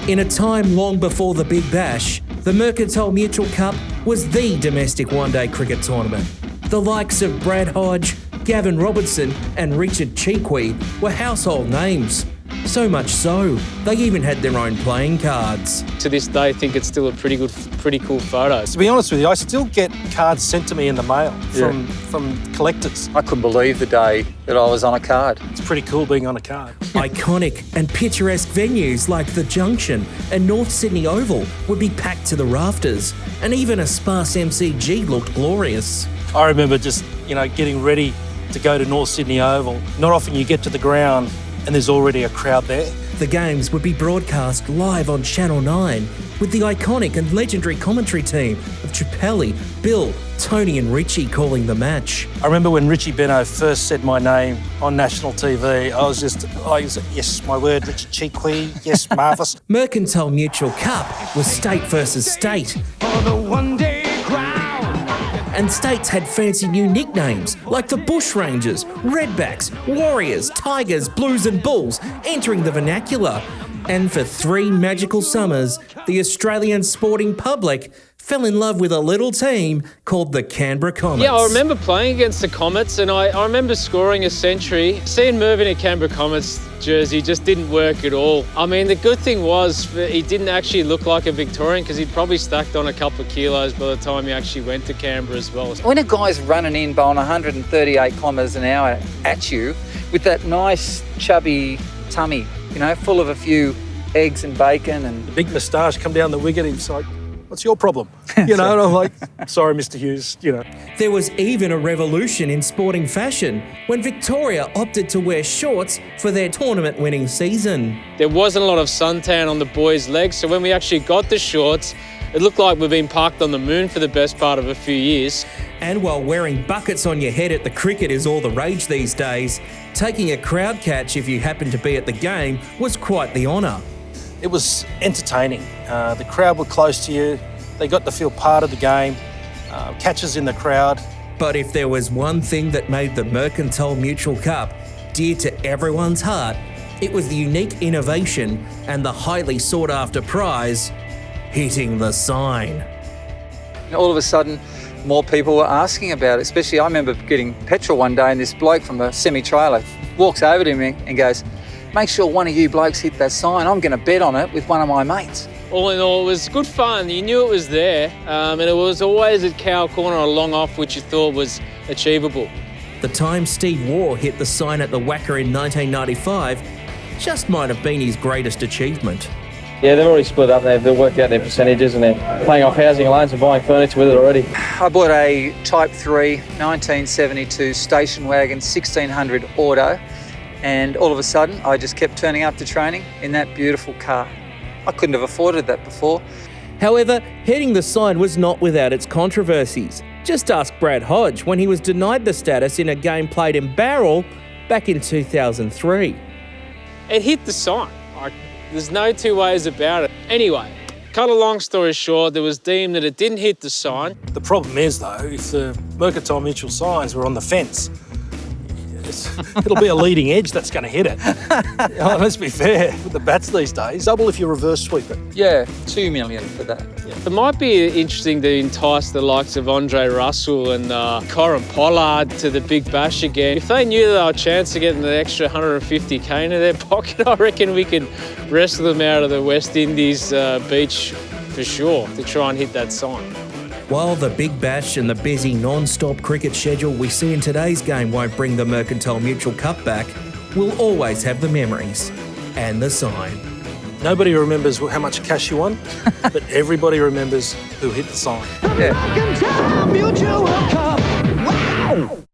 In a time long before the Big Bash, the Mercantile Mutual Cup was the domestic one-day cricket tournament. The likes of Brad Hodge, Gavin Robertson and Richard Cheekwee were household names. So much so, they even had their own playing cards. To this day, I think it's still a pretty cool photo. To be honest with you, I still get cards sent to me in the mail from collectors. I couldn't believe the day that I was on a card. It's pretty cool being on a card. Iconic and picturesque venues like the Junction and North Sydney Oval would be packed to the rafters, and even a sparse MCG looked glorious. I remember just, getting ready to go to North Sydney Oval. Not often you get to the ground and there's already a crowd there. The games would be broadcast live on Channel 9 with the iconic and legendary commentary team of Tripelli, Bill, Tony and Richie calling the match. I remember when Richie Benno first said my name on national TV, I was yes, my word, Richard Cheekwee, yes, marvellous. Mercantile Mutual Cup was state versus state. For the one-day crowd. And states had fancy new nicknames like the Bushrangers, Redbacks, Warriors, Tigers, Blues and Bulls entering the vernacular. And for 3 magical summers, the Australian sporting public fell in love with a little team called the Canberra Comets. Yeah, I remember playing against the Comets and I remember scoring a century. Seeing Merv in a Canberra Comets jersey just didn't work at all. I mean, the good thing was he didn't actually look like a Victorian because he'd probably stacked on a couple of kilos by the time he actually went to Canberra as well. When a guy's running in by 138 kilometres an hour at you with that nice chubby tummy, full of a few eggs and bacon and... The big moustache come down the wicket, he's like, what's your problem? And I'm like, sorry, Mr. Hughes, There was even a revolution in sporting fashion when Victoria opted to wear shorts for their tournament-winning season. There wasn't a lot of suntan on the boys' legs, so when we actually got the shorts, it looked like we've been parked on the moon for the best part of a few years. And while wearing buckets on your head at the cricket is all the rage these days, taking a crowd catch if you happen to be at the game was quite the honour. It was entertaining. The crowd were close to you. They got to feel part of the game. Catches in the crowd. But if there was one thing that made the Mercantile Mutual Cup dear to everyone's heart, it was the unique innovation and the highly sought-after prize, hitting the sign. All of a sudden, more people were asking about it. Especially, I remember getting petrol one day and this bloke from a semi-trailer walks over to me and goes, "Make sure one of you blokes hit that sign. I'm going to bet on it with one of my mates." All in all, it was good fun. You knew it was there, and it was always at cow corner or long off, which you thought was achievable. The time Steve Waugh hit the sign at the Wacker in 1995 just might have been his greatest achievement. Yeah, they've already split up. They've worked out their percentages and they're paying off housing loans and buying furniture with it already. I bought a Type 3 1972 station wagon 1600 auto, and all of a sudden I just kept turning up to training in that beautiful car. I couldn't have afforded that before. However, hitting the sign was not without its controversies. Just ask Brad Hodge when he was denied the status in a game played in Barrel back in 2003. It hit the sign. There's no two ways about it. Anyway, cut a long story short, it was deemed that it didn't hit the sign. The problem is, though, if the Mercantile Mutual signs were on the fence, it'll be a leading edge that's going to hit it. Let's be fair, with the bats these days, double if you reverse sweep it. Yeah, $2 million for that. It might be interesting to entice the likes of Andre Russell and Corin Pollard to the Big Bash again. If they knew that our chance of getting the extra 150k into their pocket, I reckon we could wrestle them out of the West Indies beach for sure to try and hit that sign. While the Big Bash and the busy non-stop cricket schedule we see in today's game won't bring the Mercantile Mutual Cup back, we'll always have the memories and the sign. Nobody remembers how much cash you won, but everybody remembers who hit the sign. Yeah. Mercantile Mutual Cup. Wow!